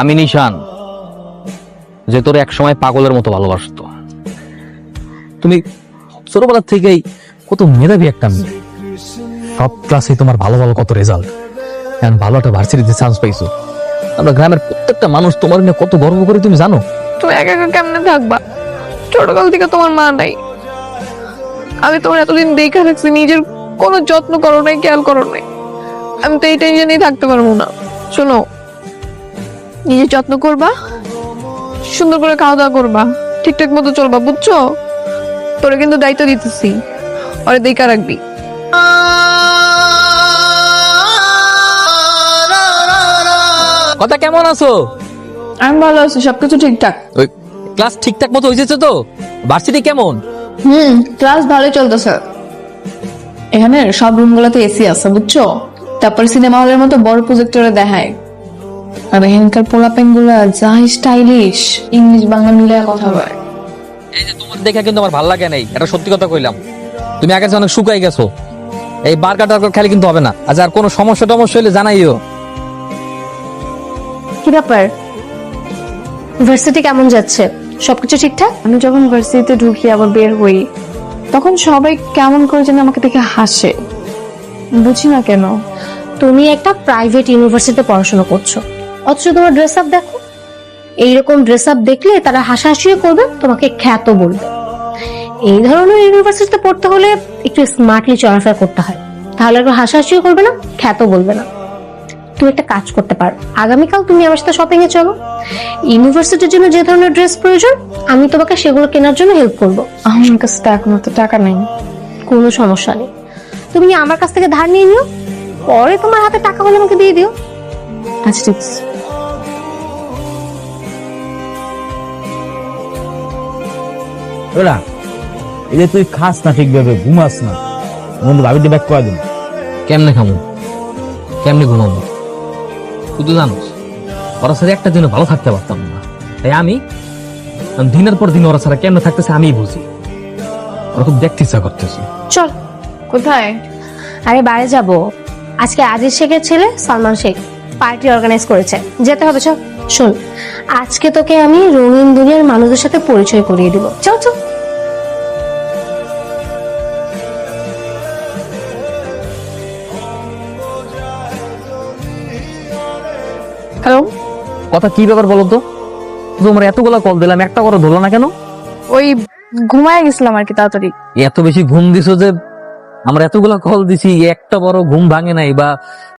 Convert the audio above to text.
আমি নিশান, যে তোর এক সময় পাগলের মতো ভালোবাসতো। তুমি ছোটবেলার থেকেই কত মেধাবী একটা মেয়ে, সব ক্লাসে তোমার ভালো ভালো কত রেজাল্ট, এখন ভালো একটা ভার্সিটিতে চান্স পাইছো। আমরা গ্রামের প্রত্যেকটা মানুষ তোমার নিয়ে কত গর্ব করে, তুমি জানো? তুমি একা একা কেমনে থাকবা? ছোটকাল থেকে তোমার মা নাই, আমি তোমার এতদিন দেখে রাখছি, নিজের কোনো যত্ন করো নাই, খেয়াল করো নাই। আমি তো এই টেনশনেই থাকতে পারবো না। শোনো, নিজের যত্ন করবা, সুন্দর করে খাওয়া দাওয়া করবা, ঠিকঠাক মতো চলবা, বুঝছো? তোরে কিন্তু দায়িত্ব দিতেছি, ওরে দেখা রাখবি। কথা কেমন আছো? আমি ভালো আছি, সবকিছু ঠিকঠাক। ওই ক্লাস ঠিকঠাক মতো হয়েছে তো? ভার্সিটি কেমন? ক্লাস ভালোই চলতেছে। এখানে সব রুম গুলোতে এসি আছে, বুঝছো? তারপর সিনেমা হলের মতো বড় প্রজেক্টরে দেখায়। আর এখানকার পোলাপেন গুলা যা স্টাইলিশ, ইংলিশ বাংলা মিলে কথা বলে। এই যে তোমার দেখা কিন্তু আমার ভালো লাগে নাই, এটা সত্যি কথা কইলাম। তুমি আগে অনেক শুকাই গেছো, এই বার্গার টার্গার খেলে কিন্তু হবে না। আচ্ছা, আর কোনো সমস্যা টমস্যা হলে জানাইও। কি ব্যাপার, ভার্সিটি কেমন যাচ্ছে? সবকিছু ঠিকঠাক? আমি যখন ভার্সিটিতে ঢুকি আবার বের হই, তখন সবাই কেমন করে যেন আমাকে দেখে হাসে, বুঝি না কেন। তুমি একটা প্রাইভেট ইউনিভার্সিটিতে পড়াশোনা করছো, অথচ তোমার ড্রেস আপ দেখো। এইরকম ড্রেস আপ দেখলে তারা হাসাহাসিও করবে, তোমাকে খ্যাত বলবে। এই ধরনের ইউনিভার্সিটিতে পড়তে হলে একটু স্মার্টলি চলাফেরা করতে হয়, তাহলে একটু হাসাহাসিও করবে না, খ্যাত বলবে না। তুমি একটা কাজ করতে পারো, আগামীকাল তুমি আমার সাথে শপিং এ চলো। ইউনিভার্সিটির জন্য যে ধরনের ড্রেস প্রয়োজন, আমি তোমাকে সেগুলো কেনার জন্য হেল্প করবো। আমার কাছে তো এখন তো টাকা নেই। কোনো সমস্যা নেই, তুমি আমার কাছ থেকে ধার নিয়ে নিও, পরে তোমার হাতে টাকা হলে আমাকে দিয়ে দিও। আচ্ছা, ঠিক আছে। ওরা এই যে তুই খাস না ঠিকভাবে, ঘুমাস না, বন্ধু ভাবিতে ব্যাক করে দিন। কেমনে খামো, কেমনে ঘুমাবো? শুধু জানোস, ওরা ছাড়া একটা দিনও ভালো থাকতে পারতাম না। তাই আমি দিনের পর দিন ওরা ছাড়া কেমনে থাকতেছে আমিই বুঝি। ওরা খুব দেখতে ইচ্ছা করতেছে। চল। কোথায়? আরে বাইরে যাব, আজকে আজিজ শেখের ছেলে সালমান শেখ পার্টি অর্গানাইজ করেছে, যেতে হবে। চল। শোন, আজকে তোকে আমি রঙিন দুনিয়ার মানুষদের সাথে পরিচয় করিয়ে দিব। চল চল। হ্যালো। কথা কি ব্যাপার বলো তো? তোমার এতগুলা কল দিলাম, একটা করে ধরলো না কেন? ওই ঘুমায় গেছিলাম আর কি, তাড়াতাড়ি। এত বেশি ঘুম দিছো যে, আমরা এতগুলা কল দিছি, একটা বড় ঘুম ভাঙে নাই বা